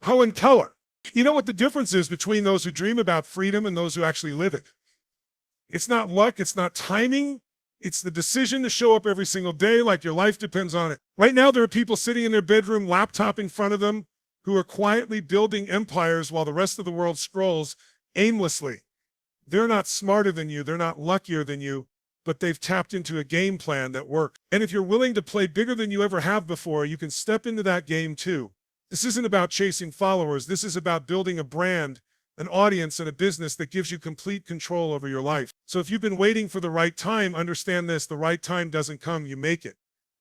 How in color. You know what the difference is between those who dream about freedom and those who actually live it? It's not luck, it's not timing, it's the decision to show up every single day like your life depends on it. Right now, there are people sitting in their bedroom, laptop in front of them, who are quietly building empires while the rest of the world scrolls aimlessly. They're not smarter than you, they're not luckier than you, but they've tapped into a game plan that works. And if you're willing to play bigger than you ever have before, you can step into that game too. This isn't about chasing followers. This is about building a brand, an audience, and a business that gives you complete control over your life. So if you've been waiting for the right time, understand this: the right time doesn't come, you make it.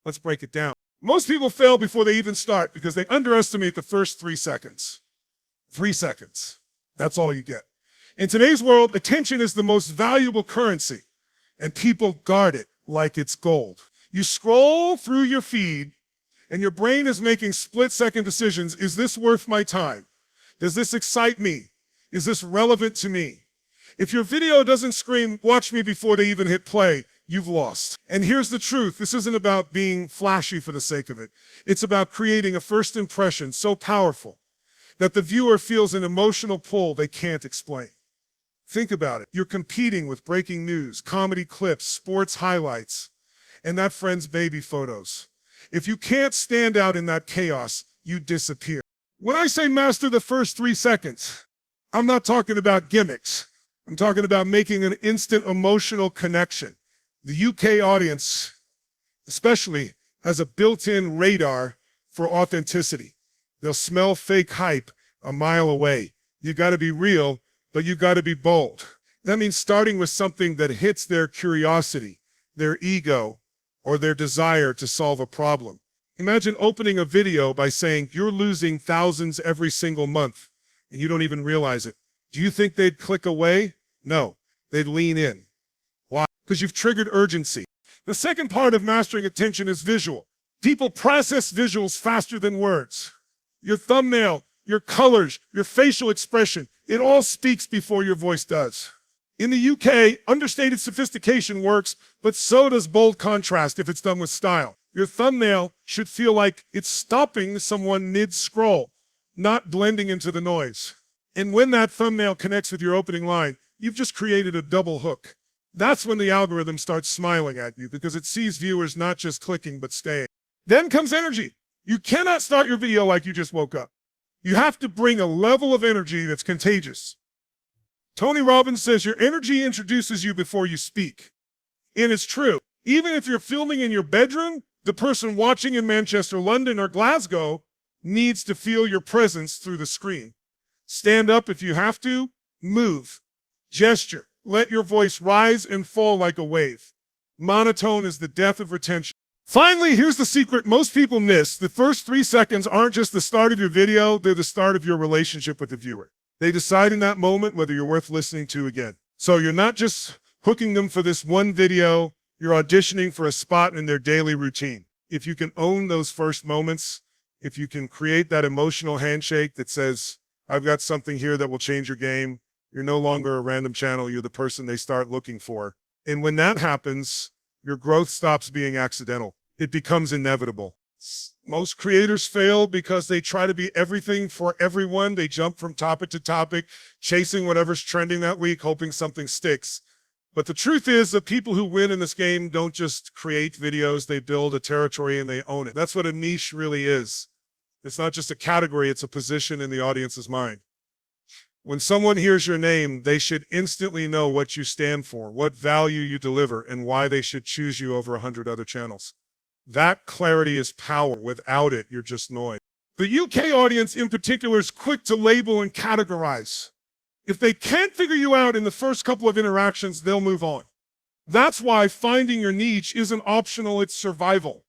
Let's break it down. Most people fail before they even start because they underestimate the first 3 seconds. 3 seconds. That's all you get. In today's world, attention is the most valuable currency, and people guard it like it's gold. You scroll through your feed, and your brain is making split-second decisions. Is this worth my time? Does this excite me? Is this relevant to me? If your video doesn't scream, "Watch me," before they even hit play, you've lost. And here's the truth. This isn't about being flashy for the sake of it. It's about creating a first impression so powerful that the viewer feels an emotional pull they can't explain. Think about it. You're competing with breaking news, comedy clips, sports highlights, and that friend's baby photos. If you can't stand out in that chaos, you disappear. When I say master the first 3 seconds, I'm not talking about gimmicks. I'm talking about making an instant emotional connection. The UK audience, especially, has a built-in radar for authenticity. They'll smell fake hype a mile away. You gotta be real, but you gotta be bold. That means starting with something that hits their curiosity, their ego, or their desire to solve a problem. Imagine opening a video by saying, "You're losing thousands every single month, and you don't even realize it." Do you think they'd click away? No, they'd lean in. Why? Because you've triggered urgency. The second part of mastering attention is visual. People process visuals faster than words. Your thumbnail, your colors, your facial expression, it all speaks before your voice does. In the UK, understated sophistication works, but so does bold contrast if it's done with style. Your thumbnail should feel like it's stopping someone mid-scroll, not blending into the noise. And when that thumbnail connects with your opening line, you've just created a double hook. That's when the algorithm starts smiling at you because it sees viewers not just clicking, but staying. Then comes energy. You cannot start your video like you just woke up. You have to bring a level of energy that's contagious. Tony Robbins says your energy introduces you before you speak. And it's true. Even if you're filming in your bedroom, the person watching in Manchester, London, or Glasgow needs to feel your presence through the screen. Stand up if you have to, move, gesture, let your voice rise and fall like a wave. Monotone is the death of retention. Finally, here's the secret most people miss. The first 3 seconds aren't just the start of your video, they're the start of your relationship with the viewer. They decide in that moment whether you're worth listening to again. So you're not just hooking them for this one video, you're auditioning for a spot in their daily routine. If you can own those first moments, if you can create that emotional handshake that says, "I've got something here that will change your game," you're no longer a random channel, you're the person they start looking for. And when that happens, your growth stops being accidental. It becomes inevitable. Most creators fail because they try to be everything for everyone. They jump from topic to topic, chasing whatever's trending that week, hoping something sticks. But the truth is that people who win in this game don't just create videos, they build a territory and they own it. That's what a niche really is. It's not just a category, it's a position in the audience's mind. When someone hears your name, they should instantly know what you stand for, what value you deliver, and why they should choose you over 100 other channels. That clarity is power. Without it, you're just noise. The UK audience in particular is quick to label and categorize. If they can't figure you out in the first couple of interactions, they'll move on. That's why finding your niche isn't optional, it's survival.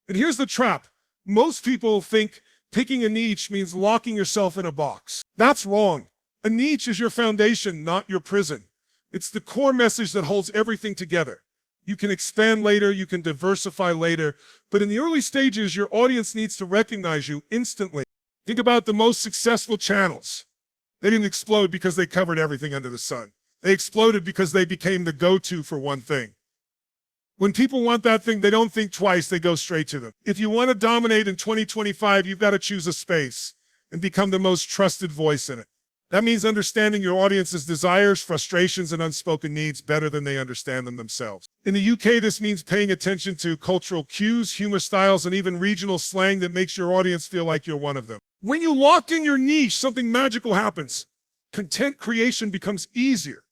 And here's the trap. Most people think picking a niche means locking yourself in a box. That's wrong. A niche is your foundation, not your prison. It's the core message that holds everything together. You can expand later, you can diversify later, but in the early stages, your audience needs to recognize you instantly. Think about the most successful channels. They didn't explode because they covered everything under the sun. They exploded because they became the go-to for one thing. When people want that thing, they don't think twice, they go straight to them. If you want to dominate in 2025, you've got to choose a space. and become the most trusted voice in it. That means understanding your audience's desires, frustrations, and unspoken needs better than they understand them themselves. In the UK, this means paying attention to cultural cues, humor styles, and even regional slang that makes your audience feel like you're one of them. When you lock in your niche, something magical happens. Content creation becomes easier.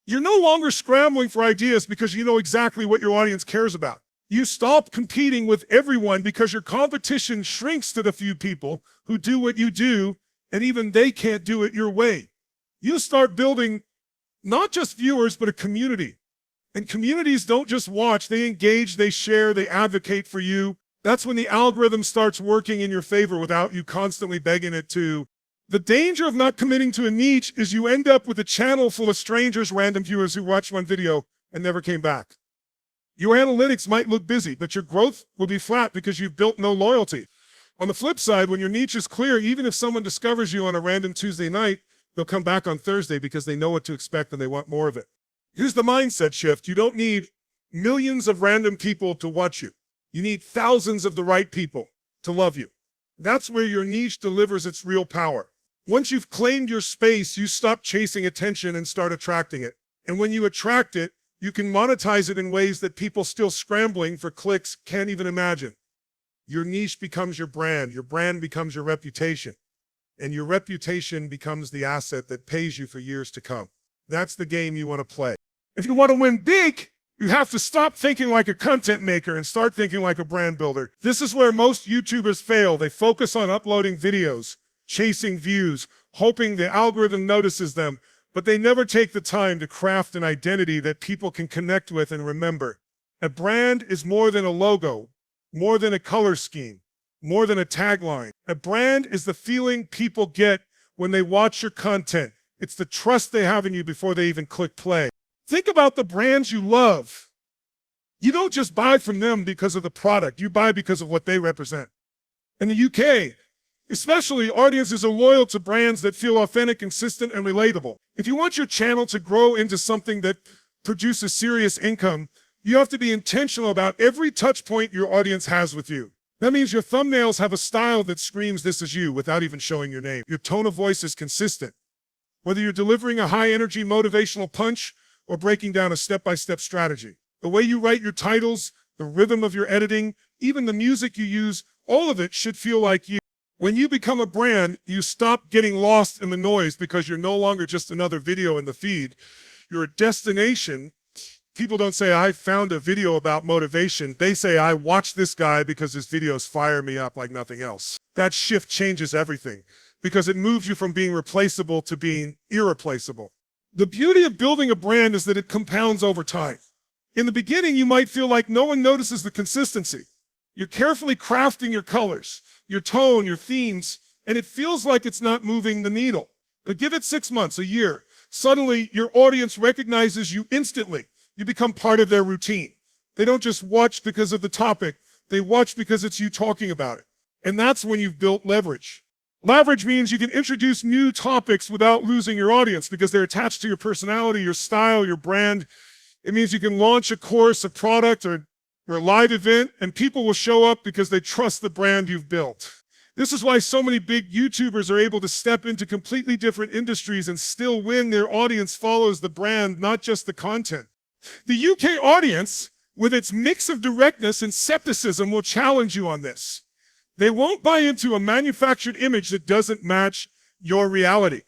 You're no longer scrambling for ideas because you know exactly what your audience cares about. You stop competing with everyone because your competition shrinks to the few people who do what you do, and even they can't do it your way. You start building not just viewers, but a community. And communities don't just watch, they engage, they share, they advocate for you. That's when the algorithm starts working in your favor without you constantly begging it to. The danger of not committing to a niche is you end up with a channel full of strangers, random viewers who watched one video and never came back. Your analytics might look busy, but your growth will be flat because you've built no loyalty. On the flip side, when your niche is clear, even if someone discovers you on a random Tuesday night, they'll come back on Thursday because they know what to expect and they want more of it. Here's the mindset shift. You don't need millions of random people to watch you. You need thousands of the right people to love you. That's where your niche delivers its real power. Once you've claimed your space, you stop chasing attention and start attracting it. And when you attract it, you can monetize it in ways that people still scrambling for clicks can't even imagine. Your niche becomes your brand becomes your reputation, and your reputation becomes the asset that pays you for years to come. That's the game you want to play. If you want to win big, you have to stop thinking like a content maker and start thinking like a brand builder. This is where most YouTubers fail. They focus on uploading videos, chasing views, hoping the algorithm notices them, but they never take the time to craft an identity that people can connect with and remember. A brand is more than a logo, more than a color scheme, more than a tagline. A brand is the feeling people get when they watch your content. It's the trust they have in you before they even click play. Think about the brands you love. You don't just buy from them because of the product, you buy because of what they represent. In the UK, especially, audiences are loyal to brands that feel authentic, consistent, and relatable. If you want your channel to grow into something that produces serious income, you have to be intentional about every touch point your audience has with you. That means your thumbnails have a style that screams "this is you" without even showing your name. Your tone of voice is consistent. Whether you're delivering a high-energy motivational punch or breaking down a step-by-step strategy. The way you write your titles, the rhythm of your editing, even the music you use, all of it should feel like you. When you become a brand, you stop getting lost in the noise because you're no longer just another video in the feed. You're a destination. People don't say, "I found a video about motivation." They say, "I watched this guy because his videos fire me up like nothing else." That shift changes everything because it moves you from being replaceable to being irreplaceable. The beauty of building a brand is that it compounds over time. In the beginning, you might feel like no one notices the consistency. You're carefully crafting your colors, your tone, your themes, and it feels like it's not moving the needle. But give it 6 months, a year. Suddenly, your audience recognizes you instantly. You become part of their routine. They don't just watch because of the topic. They watch because it's you talking about it. And that's when you've built leverage. Leverage means you can introduce new topics without losing your audience because they're attached to your personality, your style, your brand. It means you can launch a course, a product, or a live event, and people will show up because they trust the brand you've built. This is why so many big YouTubers are able to step into completely different industries and still win. Their audience follows the brand, not just the content. The UK audience, with its mix of directness and skepticism, will challenge you on this. They won't buy into a manufactured image that doesn't match your reality.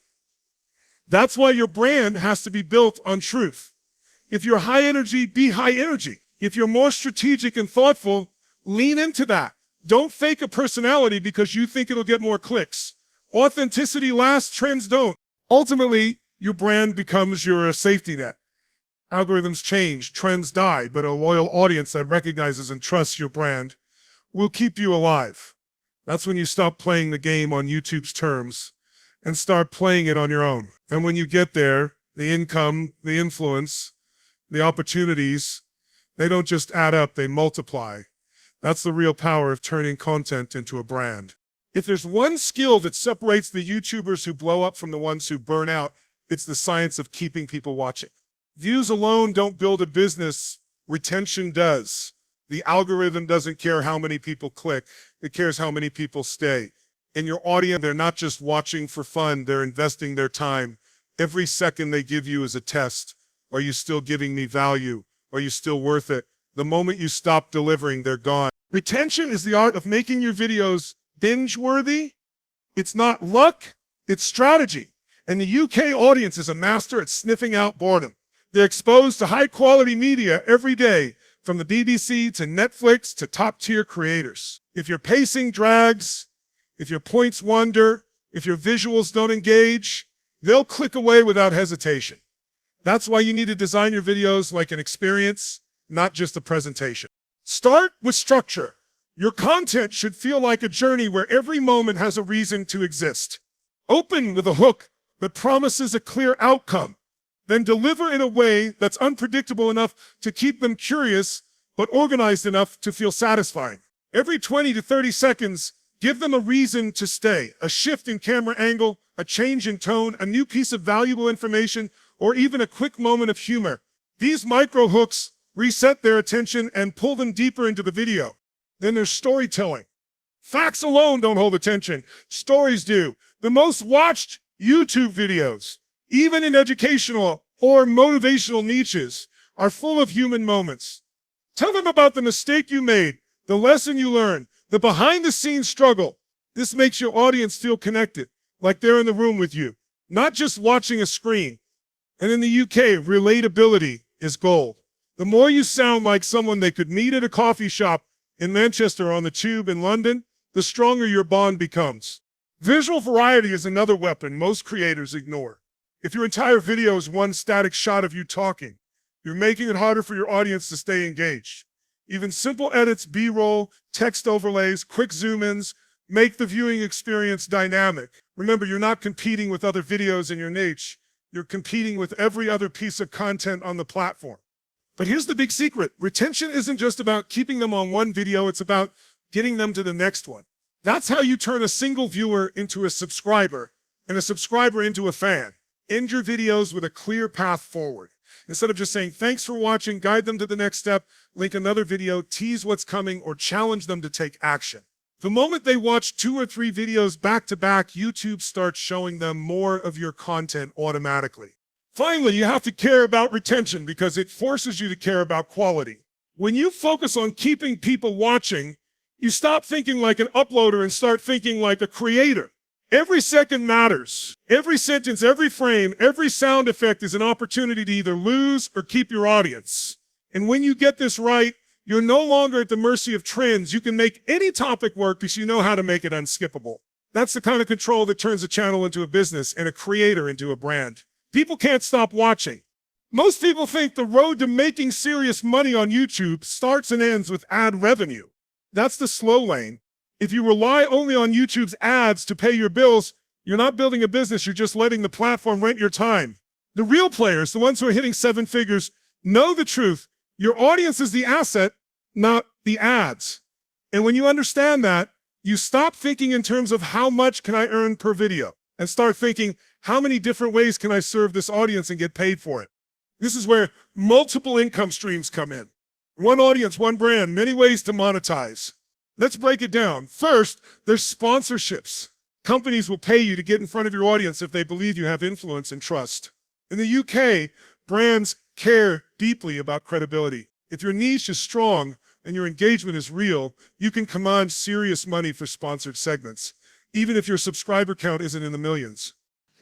That's why your brand has to be built on truth. If you're high energy, be high energy. If you're more strategic and thoughtful, lean into that. Don't fake a personality because you think it'll get more clicks. Authenticity lasts, trends don't. Ultimately, your brand becomes your safety net. Algorithms change, trends die, but a loyal audience that recognizes and trusts your brand will keep you alive. That's when you stop playing the game on YouTube's terms and start playing it on your own. And when you get there, the income, the influence, the opportunities, they don't just add up, they multiply. That's the real power of turning content into a brand. If there's one skill that separates the YouTubers who blow up from the ones who burn out, it's the science of keeping people watching. Views alone don't build a business, retention does. The algorithm doesn't care how many people click, it cares how many people stay. And your audience, they're not just watching for fun, they're investing their time. Every second they give you is a test. Are you still giving me value? Are you still worth it? The moment you stop delivering, they're gone. Retention is the art of making your videos binge-worthy. It's not luck, it's strategy. And the UK audience is a master at sniffing out boredom. They're exposed to high-quality media every day, from the BBC to Netflix to top-tier creators. If your pacing drags, if your points wander, if your visuals don't engage, they'll click away without hesitation. That's why you need to design your videos like an experience, not just a presentation. Start with structure. Your content should feel like a journey where every moment has a reason to exist. Open with a hook that promises a clear outcome. Then deliver in a way that's unpredictable enough to keep them curious, but organized enough to feel satisfying. Every 20 to 30 seconds, give them a reason to stay, a shift in camera angle, a change in tone, a new piece of valuable information, or even a quick moment of humor. These micro hooks reset their attention and pull them deeper into the video. Then there's storytelling. Facts alone don't hold attention. Stories do. The most watched YouTube videos, even in educational or motivational niches, are full of human moments. Tell them about the mistake you made, the lesson you learned, the behind-the-scenes struggle. This makes your audience feel connected, like they're in the room with you, not just watching a screen. And in the UK, relatability is gold. The more you sound like someone they could meet at a coffee shop in Manchester or on the tube in London, the stronger your bond becomes. Visual variety is another weapon most creators ignore. If your entire video is one static shot of you talking, you're making it harder for your audience to stay engaged. Even simple edits, B-roll, text overlays, quick zoom-ins make the viewing experience dynamic. Remember, you're not competing with other videos in your niche. You're competing with every other piece of content on the platform. But here's the big secret. Retention isn't just about keeping them on one video, it's about getting them to the next one. That's how you turn a single viewer into a subscriber and a subscriber into a fan. End your videos with a clear path forward. Instead of just saying, thanks for watching, guide them to the next step, link another video, tease what's coming, or challenge them to take action. The moment they watch 2 or 3 videos back to back, YouTube starts showing them more of your content automatically. Finally, you have to care about retention because it forces you to care about quality. When you focus on keeping people watching, you stop thinking like an uploader and start thinking like a creator. Every second matters. Every sentence, every frame, every sound effect is an opportunity to either lose or keep your audience. And when you get this right, you're no longer at the mercy of trends. You can make any topic work because you know how to make it unskippable. That's the kind of control that turns a channel into a business and a creator into a brand. People can't stop watching. Most people think the road to making serious money on YouTube starts and ends with ad revenue. That's the slow lane. If you rely only on YouTube's ads to pay your bills, you're not building a business, you're just letting the platform rent your time. The real players, the ones who are hitting 7 figures, know the truth. Your audience is the asset, not the ads. And when you understand that, you stop thinking in terms of how much can I earn per video and start thinking, how many different ways can I serve this audience and get paid for it? This is where multiple income streams come in. One audience, one brand, many ways to monetize. Let's break it down. First, there's sponsorships. Companies will pay you to get in front of your audience if they believe you have influence and trust. In the UK, brands care deeply about credibility. If your niche is strong and your engagement is real, you can command serious money for sponsored segments, even if your subscriber count isn't in the millions.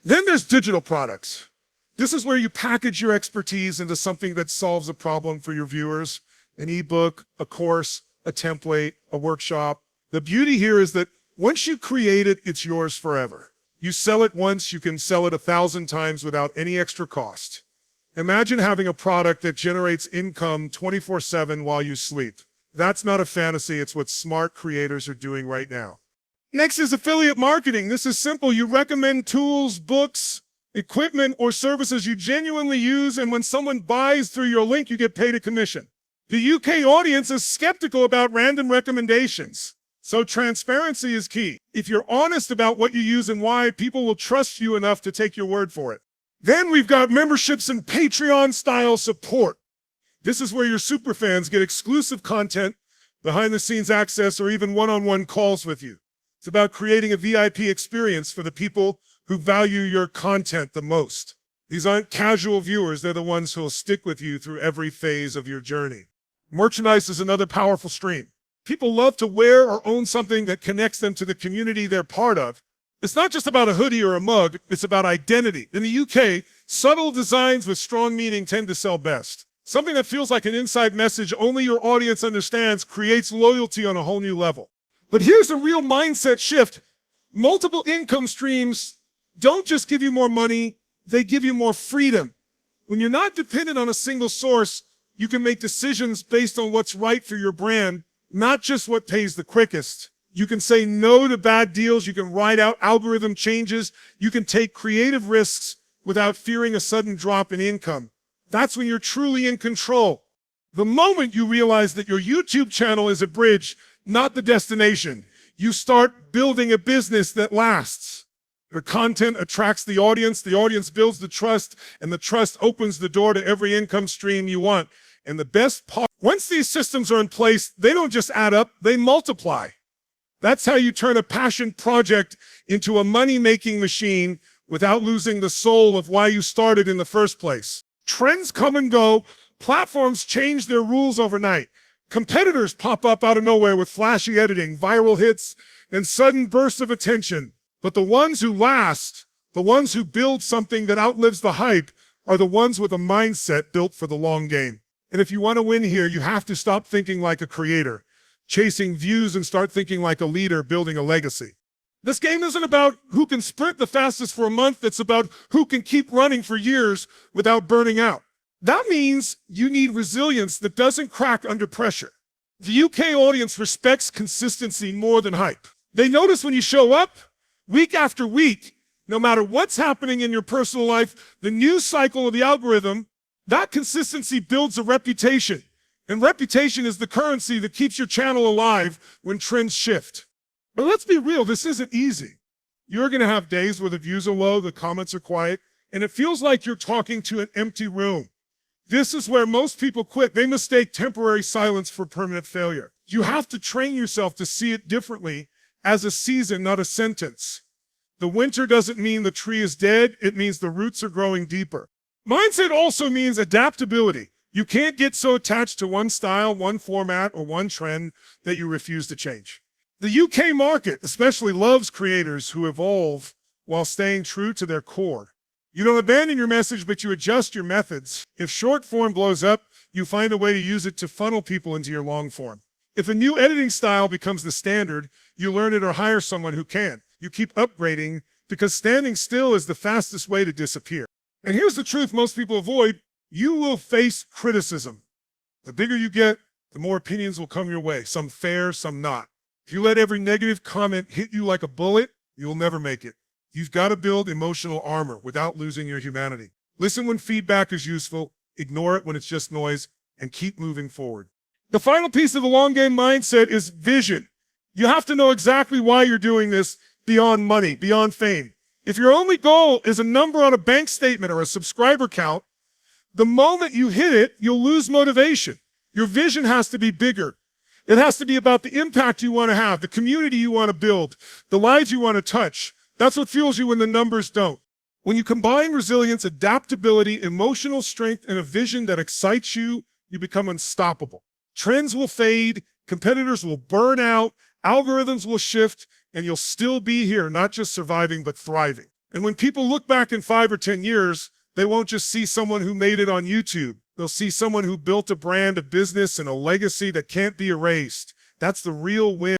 Then there's digital products. This is where you package your expertise into something that solves a problem for your viewers, an ebook, a course, a template, a workshop. The beauty here is that once you create it, it's yours forever. You sell it once, you can sell it 1,000 times without any extra cost. Imagine having a product that generates income 24/7 while you sleep. That's not a fantasy, it's what smart creators are doing right now. Next is affiliate marketing. This is simple. You recommend tools, books, equipment, or services you genuinely use, and when someone buys through your link, you get paid a commission. The UK audience is skeptical about random recommendations, so transparency is key. If you're honest about what you use and why, people will trust you enough to take your word for it. Then we've got memberships and Patreon-style support. This is where your superfans get exclusive content, behind-the-scenes access, or even one-on-one calls with you. It's about creating a VIP experience for the people who value your content the most. These aren't casual viewers. They're the ones who will stick with you through every phase of your journey. Merchandise is another powerful stream. People love to wear or own something that connects them to the community they're part of. It's not just about a hoodie or a mug. It's about identity. In the UK, subtle designs with strong meaning tend to sell best. Something that feels like an inside message only your audience understands creates loyalty on a whole new level. But here's a real mindset shift. Multiple income streams don't just give you more money, they give you more freedom. When you're not dependent on a single source, you can make decisions based on what's right for your brand, not just what pays the quickest. You can say no to bad deals. You can ride out algorithm changes. You can take creative risks without fearing a sudden drop in income. That's when you're truly in control. The moment you realize that your YouTube channel is a bridge, not the destination, you start building a business that lasts. The content attracts the audience builds the trust, and the trust opens the door to every income stream you want. And the best part, once these systems are in place, they don't just add up, they multiply. That's how you turn a passion project into a money-making machine without losing the soul of why you started in the first place. Trends come and go. Platforms change their rules overnight. Competitors pop up out of nowhere with flashy editing, viral hits, and sudden bursts of attention. But the ones who last, the ones who build something that outlives the hype, are the ones with a mindset built for the long game. And if you want to win here, you have to stop thinking like a creator, chasing views, and start thinking like a leader, building a legacy. This game isn't about who can sprint the fastest for a month. It's about who can keep running for years without burning out. That means you need resilience that doesn't crack under pressure. The UK audience respects consistency more than hype. They notice when you show up week after week, no matter what's happening in your personal life, the news cycle of the algorithm, that consistency builds a reputation. And reputation is the currency that keeps your channel alive when trends shift. But let's be real, this isn't easy. You're going to have days where the views are low, the comments are quiet, and it feels like you're talking to an empty room. This is where most people quit. They mistake temporary silence for permanent failure. You have to train yourself to see it differently as a season, not a sentence. The winter doesn't mean the tree is dead. It means the roots are growing deeper. Mindset also means adaptability. You can't get so attached to one style, one format, or one trend that you refuse to change. The UK market especially loves creators who evolve while staying true to their core. You don't abandon your message, but you adjust your methods. If short form blows up, you find a way to use it to funnel people into your long form. If a new editing style becomes the standard, you learn it or hire someone who can. You keep upgrading because standing still is the fastest way to disappear. And here's the truth most people avoid. You will face criticism. The bigger you get, the more opinions will come your way, some fair, some not. If you let every negative comment hit you like a bullet, you'll never make it. You've got to build emotional armor without losing your humanity. Listen when feedback is useful, ignore it when it's just noise, and keep moving forward. The final piece of the long game mindset is vision. You have to know exactly why you're doing this beyond money, beyond fame. If your only goal is a number on a bank statement or a subscriber count, the moment you hit it, you'll lose motivation. Your vision has to be bigger. It has to be about the impact you want to have, the community you want to build, the lives you want to touch. That's what fuels you when the numbers don't. When you combine resilience, adaptability, emotional strength, and a vision that excites you, you become unstoppable. Trends will fade, competitors will burn out, algorithms will shift, and you'll still be here, not just surviving, but thriving. And when people look back in 5 or 10 years, they won't just see someone who made it on YouTube. They'll see someone who built a brand, a business, and a legacy that can't be erased. That's the real win.